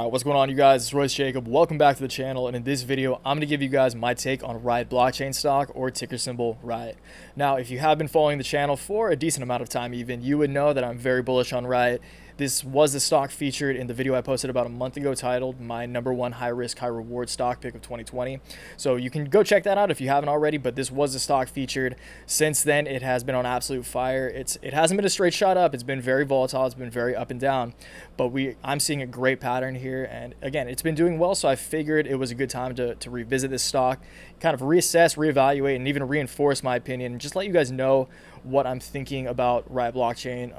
What's going on, you guys? It's Royce Jacob. Welcome back to the channel, and in this video I'm going to give you guys my take on Riot Blockchain stock, or ticker symbol Riot. Now, if you have been following the channel for a decent amount of time even, you would know that I'm very bullish on Riot. This was the stock featured in the video I posted about a month ago titled my #1 high risk high reward stock pick of 2020. So you can go check that out if you haven't already, but this was the stock featured. Since then it has been on absolute fire. It hasn't been a straight shot up. It's been very volatile. It's been very up and down, but I'm seeing a great pattern here, and again, it's been doing well, so I figured it was a good time to revisit this stock, kind of reassess, reevaluate, and even reinforce my opinion, and just let you guys know what I'm thinking about Riot Blockchain.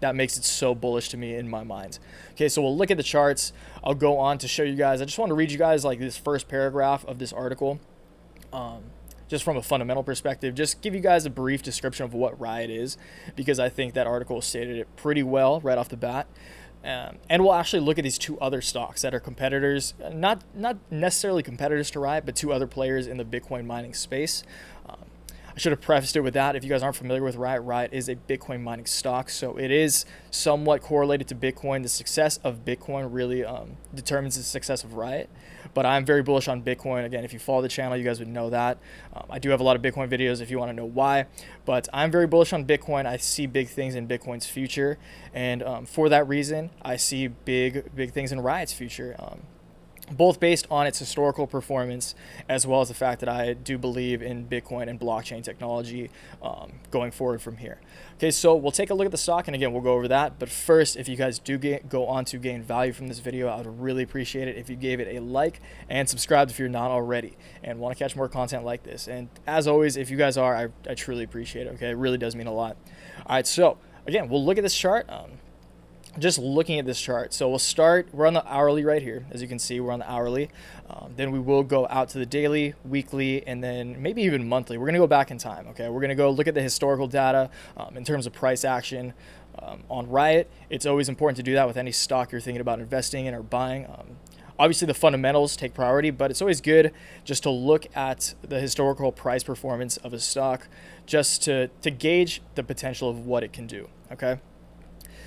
That makes it so bullish to me in my mind. Okay, so we'll look at the charts. I'll go on to show you guys. I just want to read you guys like this first paragraph of this article, just from a fundamental perspective. Just give you guys a brief description of what Riot is, because I think that article stated it pretty well right off the bat. And we'll actually look at these two other stocks that are competitors, not necessarily competitors to Riot, but two other players in the Bitcoin mining space. I should have prefaced it with that. If you guys aren't familiar with Riot, Riot is a Bitcoin mining stock, so it is somewhat correlated to Bitcoin. The success of Bitcoin really determines the success of Riot, but I'm very bullish on Bitcoin. Again, if you follow the channel, you guys would know that. I do have a lot of Bitcoin videos if you want to know why, but I'm very bullish on Bitcoin. I see big things in Bitcoin's future, and for that reason, I see big things in Riot's future. Both based on its historical performance, as well as the fact that I do believe in Bitcoin and blockchain technology going forward from here. Okay, so we'll take a look at the stock, and again, we'll go over that. But first, if you guys do go on to gain value from this video, I would really appreciate it if you gave it a like and subscribe if you're not already and want to catch more content like this. And as always, if you guys are, I truly appreciate it. Okay, it really does mean a lot. All right, so again, we'll look at this chart. Just looking at this chart, so we're on the hourly right here. As you can see, we're on the hourly. Then we will go out to the daily, weekly, and then maybe even monthly. We're going to go back in time, okay? We're going to go look at the historical data in terms of price action on Riot. It's always important to do that with any stock you're thinking about investing in or buying. Obviously, the fundamentals take priority, but it's always good just to look at the historical price performance of a stock just to gauge the potential of what it can do, okay?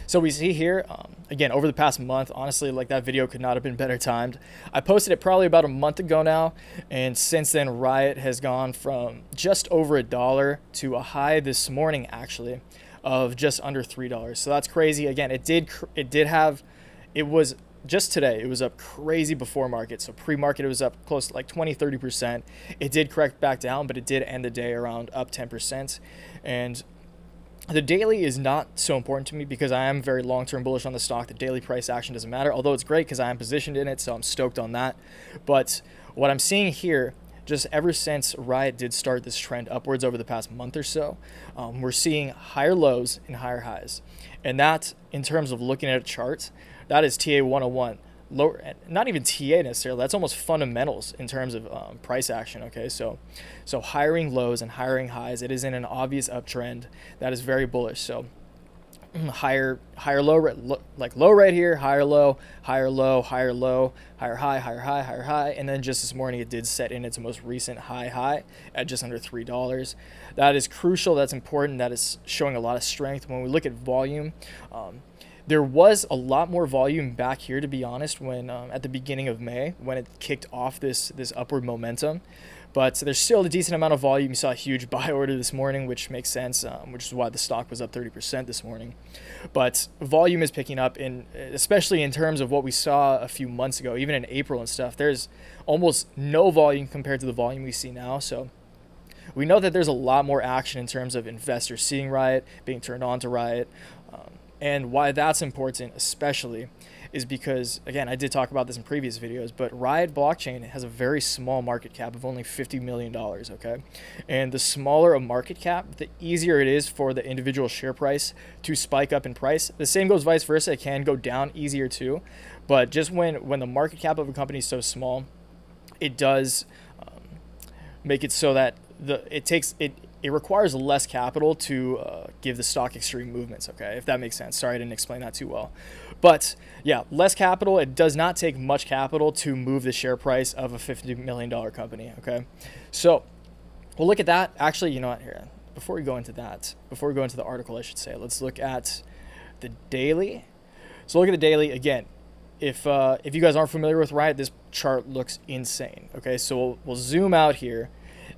So we see here, again, over the past month, honestly, like that video could not have been better timed. I posted it probably about a month ago now, and since then, Riot has gone from just over $1 to a high this morning, actually, of just under $3. So that's crazy. Again, it was just today, it was up crazy before market. So pre-market, it was up close to like 20-30%. It did correct back down, but it did end the day around up 10%. And the daily is not so important to me because I am very long-term bullish on the stock. The daily price action doesn't matter, although it's great because I am positioned in it, so I'm stoked on that. But what I'm seeing here, just ever since Riot did start this trend upwards over the past month or so, we're seeing higher lows and higher highs. And that, in terms of looking at a chart, that is TA 101. Lower, not even TA necessarily, that's almost fundamentals in terms of price action. Okay, so hiring lows and hiring highs, it is in an obvious uptrend that is very bullish. So higher low, like low right here, higher low, higher low, higher low, higher high, higher high, higher high, and then just this morning it did set in its most recent high at just under $3. That is crucial. That's important. That is showing a lot of strength. When we look at volume, there was a lot more volume back here, to be honest, when at the beginning of May, when it kicked off this upward momentum. But there's still a decent amount of volume. You saw a huge buy order this morning, which makes sense, which is why the stock was up 30% this morning. But volume is picking up, especially in terms of what we saw a few months ago, even in April and stuff. There's almost no volume compared to the volume we see now. So we know that there's a lot more action in terms of investors seeing Riot, being turned on to Riot. And why that's important especially is because, again, I did talk about this in previous videos, but Riot Blockchain has a very small market cap of only $50 million, okay? And the smaller a market cap, the easier it is for the individual share price to spike up in price. The same goes vice versa. It can go down easier too. But just when the market cap of a company is so small, it does make it so that it requires less capital to give the stock extreme movements, okay, if that makes sense. Sorry, I didn't explain that too well. But yeah, less capital. It does not take much capital to move the share price of a $50 million company, okay? So we'll look at that. Actually, you know what, here, before we go into the article, I should say, let's look at the daily. So look at the daily again. if you guys aren't familiar with Riot, this chart looks insane. Okay, so we'll zoom out here,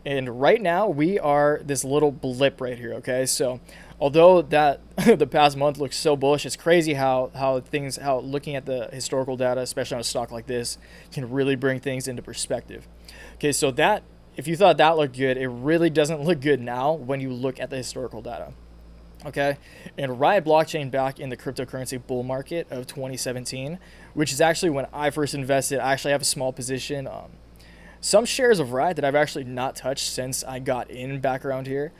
and right now we are this little blip right here. Okay, so although that the past month looks so bullish, it's crazy how looking at the historical data, especially on a stock like this, can really bring things into perspective. Okay, so that if you thought that looked good, it really doesn't look good now when you look at the historical data. Okay, and Riot Blockchain back in the cryptocurrency bull market of 2017, which is actually when I first invested. I actually have a small position, some shares of Riot that I've actually not touched since I got in back around here.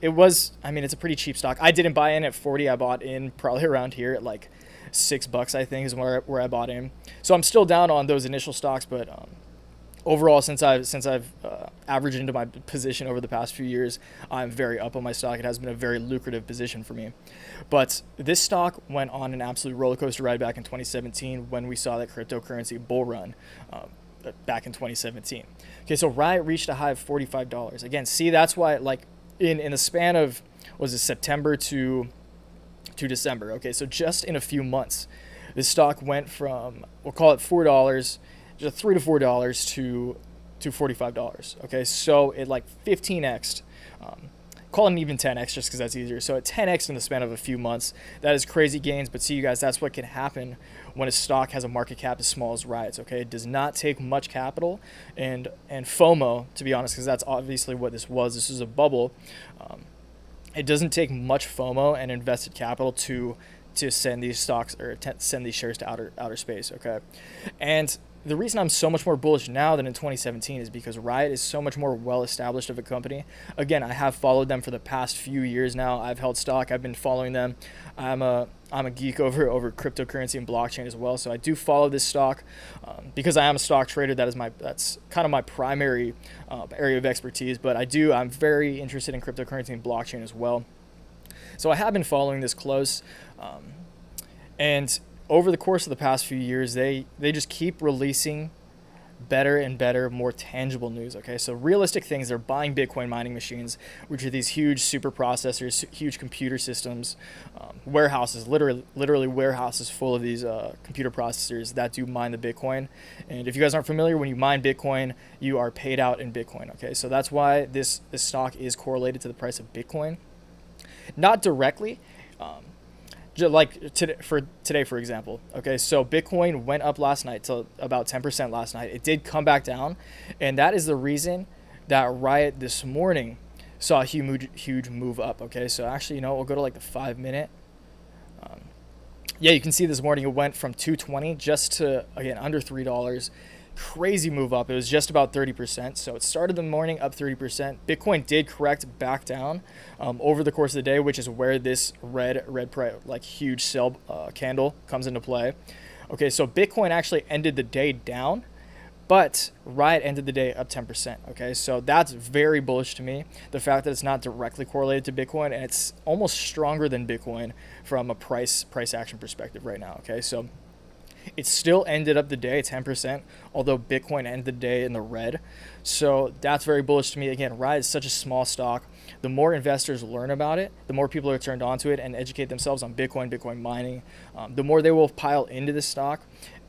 It was, I mean, it's a pretty cheap stock. I didn't buy in at 40. I bought in probably around here at like $6, I think, is where I bought in. So I'm still down on those initial stocks, but overall, since I've averaged into my position over the past few years, I'm very up on my stock. It has been a very lucrative position for me. But this stock went on an absolute roller coaster ride back in 2017 when we saw that cryptocurrency bull run back in 2017. Okay, so Riot reached a high of $45. Again, see, that's why, like, in the span of, was it September to December? Okay, so just in a few months, this stock went from, we'll call it $4, just $3 to $4 to $45. Okay, so it like 15x, call it even 10x just because that's easier. So at 10x in the span of a few months, that is crazy gains. But see, you guys, that's what can happen when a stock has a market cap as small as Riot's. Okay, it does not take much capital and FOMO, to be honest, because that's obviously what this was. This is a bubble. It doesn't take much FOMO and invested capital to send these stocks or send these shares to outer space. Okay, and the reason I'm so much more bullish now than in 2017 is because Riot is so much more well-established of a company. Again, I have followed them for the past few years now. I've held stock. I've been following them. I'm a geek over cryptocurrency and blockchain as well. So I do follow this stock because I am a stock trader. That's kind of my primary area of expertise. But I'm very interested in cryptocurrency and blockchain as well. So I have been following this close, and over the course of the past few years, they just keep releasing better and better, more tangible news. Okay, so realistic things. They're buying Bitcoin mining machines, which are these huge super processors, huge computer systems, warehouses, literally warehouses full of these computer processors that do mine the Bitcoin. And if you guys aren't familiar, when you mine Bitcoin, you are paid out in Bitcoin. Okay, so that's why this stock is correlated to the price of Bitcoin, not directly. Like today, for example. Okay, so Bitcoin went up last night to about 10% last night. It did come back down, and that is the reason that Riot this morning saw a huge move up. Okay, so actually, we'll go to like the 5-minute. Yeah, you can see this morning it went from 220 just to, again, under $3. Crazy move up. It was just about 30%. So it started the morning up 30%. Bitcoin did correct back down over the course of the day, which is where this red like huge sell candle comes into play. Okay, so Bitcoin actually ended the day down, but Riot ended the day up 10%. Okay, so that's very bullish to me. The fact that it's not directly correlated to Bitcoin, and it's almost stronger than Bitcoin from a price action perspective right now. Okay, so it still ended up the day 10%, although Bitcoin ended the day in the red. So that's very bullish to me. Again, Riot is such a small stock. The more investors learn about it, the more people are turned on to it and educate themselves on Bitcoin mining, the more they will pile into this stock.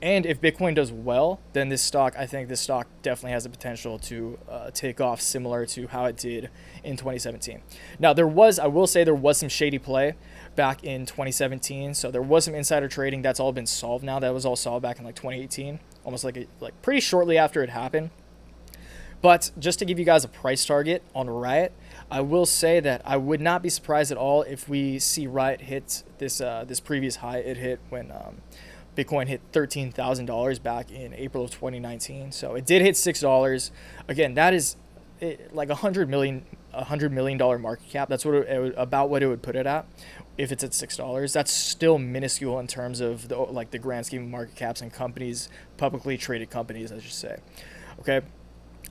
And if Bitcoin does well, then I think this stock definitely has the potential to take off similar to how it did in 2017. Now, I will say there was some shady play back in 2017. So there was some insider trading. That's all been solved now. That was all solved back in like 2018, almost like pretty shortly after it happened. But just to give you guys a price target on Riot, I will say that I would not be surprised at all if we see Riot hit this previous high it hit when Bitcoin hit $13,000 back in April of 2019. So it did hit $6. Again, that is like $100 million market cap. That's about what it would put it at if it's at $6. That's still minuscule in terms of the grand scheme of market caps and companies, publicly traded companies, I should say. Okay,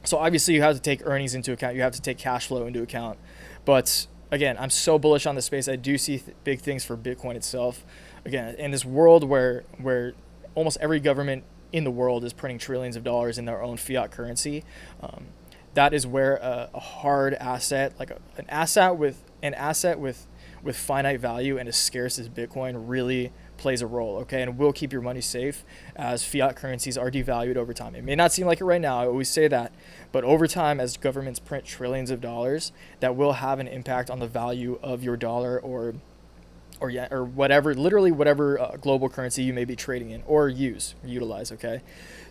so obviously you have to take earnings into account. You have to take cash flow into account. But again, I'm so bullish on the space. I do see big things for Bitcoin itself. Again, in this world where almost every government in the world is printing trillions of dollars in their own fiat currency, that is where a hard asset, like an asset with finite value and as scarce as Bitcoin, really plays a role, okay, and will keep your money safe as fiat currencies are devalued over time. It may not seem like it right now, I always say that, but over time, as governments print trillions of dollars, that will have an impact on the value of your dollar or whatever, literally whatever global currency you may be trading in or utilize, okay?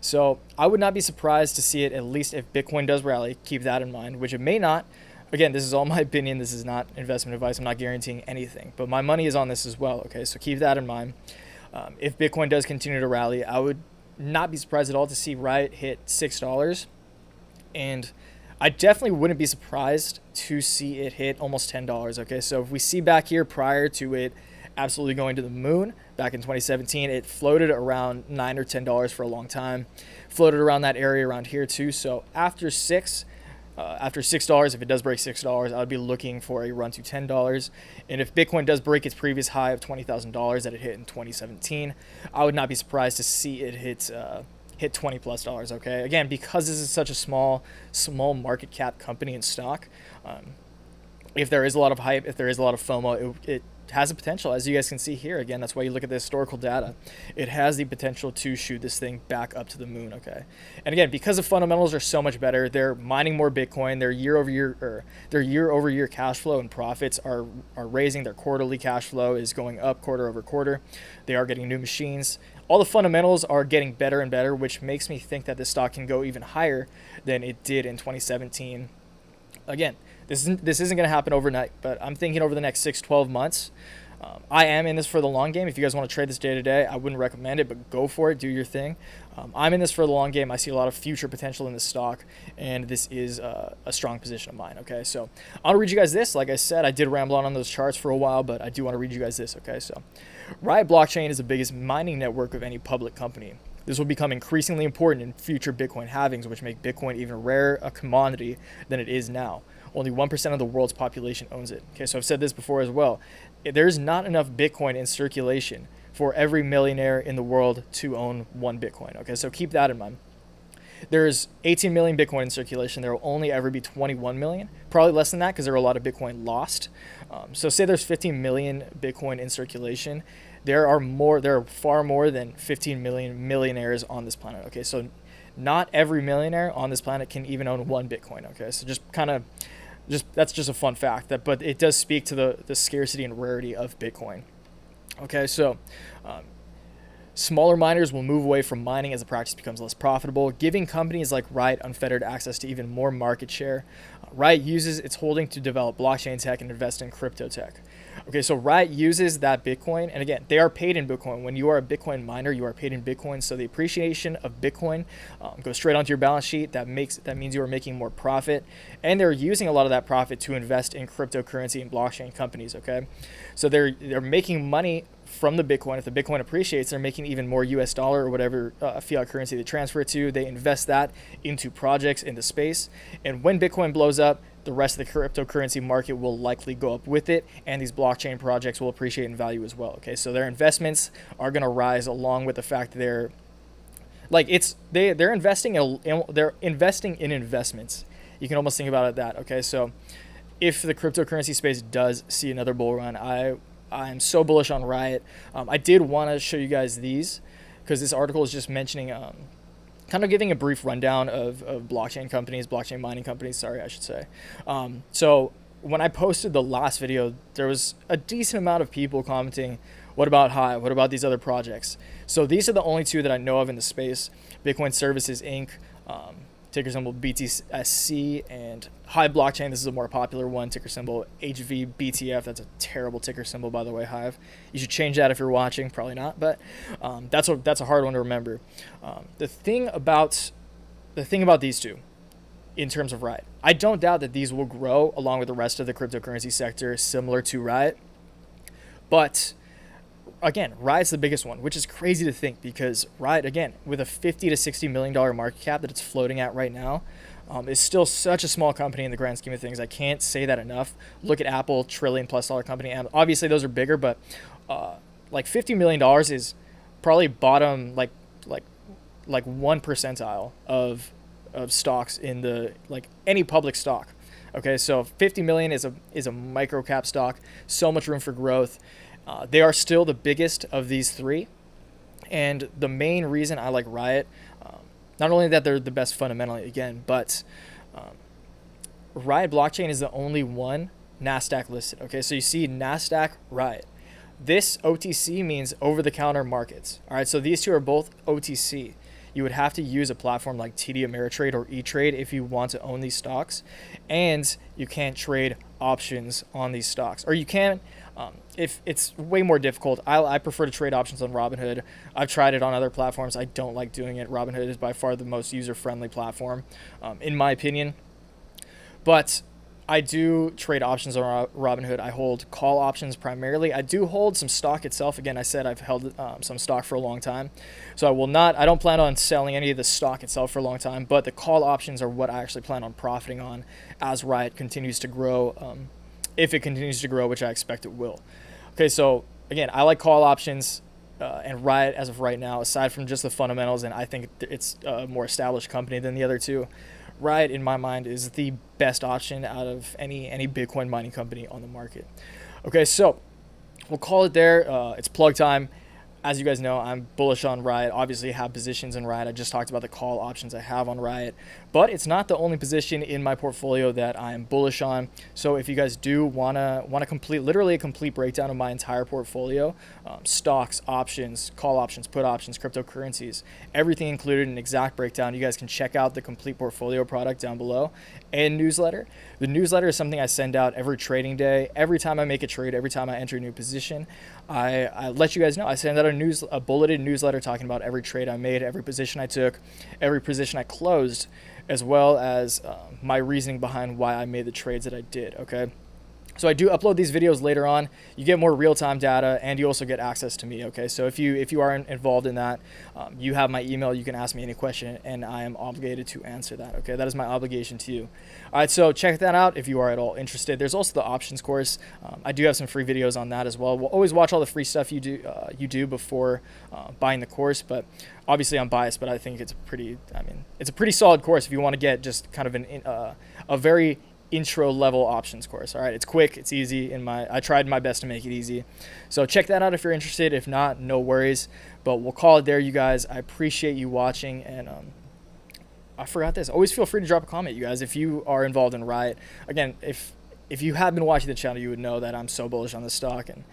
So I would not be surprised to see it, at least if Bitcoin does rally. Keep that in mind, which it may not. Again, this is all my opinion. This is not investment advice. I'm not guaranteeing anything, but my money is on this as well, okay? So keep that in mind. If Bitcoin does continue to rally, I would not be surprised at all to see Riot hit $6. And I definitely wouldn't be surprised to see it hit almost $10, okay? So if we see back here prior to it absolutely going to the moon, back in 2017, it floated around $9 or $10 for a long time. Floated around that area around here too. So after $6, if it does break $6, I would be looking for a run to $10. And if Bitcoin does break its previous high of $20,000 that it hit in 2017, I would not be surprised to see it hit $20+, okay? Again, because this is such a small market cap company and stock, if there is a lot of hype, if there is a lot of FOMO, it has a potential, as you guys can see here. Again, that's why you look at the historical data. It has the potential to shoot this thing back up to the moon, okay? And again, because the fundamentals are so much better, they're mining more Bitcoin, their year-over-year cash flow and profits are raising, their quarterly cash flow is going up quarter over quarter. They are getting new machines. All the fundamentals are getting better and better, which makes me think that this stock can go even higher than it did in 2017. Again, this isn't going to happen overnight, but I'm thinking over the next 6-12 months. I am in this for the long game. If you guys want to trade this day to day, I wouldn't recommend it, but go for it. Do your thing. I'm in this for the long game. I see a lot of future potential in this stock, and this is a strong position of mine, okay? So I want to read you guys this. Like I said, I did ramble on those charts for a while, but I do want to read you guys this, okay? So Riot Blockchain is the biggest mining network of any public company. This will become increasingly important in future Bitcoin halvings, which make Bitcoin even rarer a commodity than it is now. Only 1% of the world's population owns it. Okay, so I've said this before as well. There's not enough Bitcoin in circulation for every millionaire in the world to own one Bitcoin. Okay, so keep that in mind. There's 18 million Bitcoin in circulation. There will only ever be 21 million. Probably less than that because there are a lot of Bitcoin lost. So say there's 15 million Bitcoin in circulation. There are far more than 15 million millionaires on this planet. Okay, so not every millionaire on this planet can even own one Bitcoin. Okay, so that's just a fun fact, but it does speak to the scarcity and rarity of Bitcoin. Okay, so smaller miners will move away from mining as the practice becomes less profitable, giving companies like Riot unfettered access to even more market share. Riot uses its holding to develop blockchain tech and invest in crypto tech. Okay, so Riot uses that Bitcoin, and again, they are paid in Bitcoin. When you are a Bitcoin miner, you are paid in Bitcoin, so the appreciation of Bitcoin goes straight onto your balance sheet. That means you are making more profit, and they're using a lot of that profit to invest in cryptocurrency and blockchain companies, okay? So they're making money from the Bitcoin. If the Bitcoin appreciates, they're making even more US dollar or whatever fiat currency they transfer it to. They invest that into projects into space, and when Bitcoin blows up, the rest of the cryptocurrency market will likely go up with it, and these blockchain projects will appreciate in value as well. Okay, so their investments are going to rise along with the fact that they're investing in investments. You can almost think about it that. Okay, so if the cryptocurrency space does see another bull run, I am so bullish on Riot. I did want to show you guys these because this article is just mentioning kind of giving a brief rundown of blockchain mining companies, sorry, I should say. So when I posted the last video, there was a decent amount of people commenting, what about Hive? What about these other projects? So these are the only two that I know of in the space. Bitcoin Services Inc., ticker symbol BTSC, and Hive Blockchain. This is a more popular one, ticker symbol HVBTF. That's a terrible ticker symbol, by the way, Hive. You should change that if you're watching. Probably not, but that's a hard one to remember. The thing about these two, in terms of Riot, I don't doubt that these will grow along with the rest of the cryptocurrency sector, similar to Riot. But again, Riot's the biggest one, which is crazy to think because Riot, again, with a $50 to $60 million market cap that it's floating at right now, is still such a small company in the grand scheme of things. I can't say that enough. Look at Apple, $1 trillion+ company, and obviously those are bigger, but like $50 million is probably bottom like 1 percentile of stocks in the any public stock. Okay, so 50 million is a micro cap stock, so much room for growth. They are still the biggest of these three. And the main reason I like Riot, not only that they're the best fundamentally, again, but Riot Blockchain is the only one NASDAQ listed. Okay, so you see NASDAQ Riot. This OTC means over-the-counter markets. All right, so these two are both OTC. You would have to use a platform like TD Ameritrade or E-Trade if you want to own these stocks, and you can't trade options on these stocks, or you can. If it's way more difficult, I prefer to trade options on Robinhood. I've tried it on other platforms. I don't like doing it. Robinhood is by far the most user-friendly platform, in my opinion. But I do trade options on Robinhood. I hold call options primarily. I do hold some stock itself. Again, I said I've held some stock for a long time. So I don't plan on selling any of the stock itself for a long time, but the call options are what I actually plan on profiting on as Riot continues to grow, if it continues to grow, which I expect it will. Okay, so again, I like call options and Riot as of right now, aside from just the fundamentals, and I think it's a more established company than the other two. Riot, in my mind, is the best option out of any Bitcoin mining company on the market. Okay, so we'll call it there. It's plug time. As you guys know, I'm bullish on Riot. Obviously, I have positions in Riot. I just talked about the call options I have on Riot. But it's not the only position in my portfolio that I'm bullish on. So if you guys do want to complete, literally a complete breakdown of my entire portfolio, stocks, options, call options, put options, cryptocurrencies, everything included, an exact breakdown, you guys can check out the complete portfolio product down below and newsletter. The newsletter is something I send out every trading day. Every time I make a trade, every time I enter a new position, I let you guys know. I send out a bulleted newsletter talking about every trade I made, every position I took, every position I closed, as well as my reasoning behind why I made the trades that I did. Okay. So I do upload these videos later on. You get more real-time data, and you also get access to me. Okay, so if you are involved in that, you have my email. You can ask me any question, and I am obligated to answer that. Okay, that is my obligation to you. All right, so check that out if you are at all interested. There's also the options course. I do have some free videos on that as well. We'll always watch all the free stuff you do before buying the course, but obviously I'm biased, but I think it's a pretty solid course if you want to get just kind of a very intro level options course. All right, it's quick, it's easy. I tried my best to make it easy, so check that out if you're interested. If not, no worries, but we'll call it there, you guys. I appreciate you watching, and I forgot this, always feel free to drop a comment, you guys, if you are involved in Riot. Again, if you have been watching the channel, you would know that I'm so bullish on this stock. And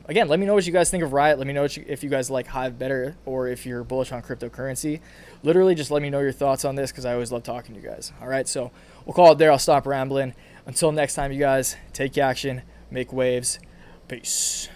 again, let me know what you guys think of Riot. Let me know if you guys like Hive better, or if you're bullish on cryptocurrency. Literally, just let me know your thoughts on this, because I always love talking to you guys. All right, so we'll call it there. I'll stop rambling. Until next time, you guys, take action, make waves. Peace.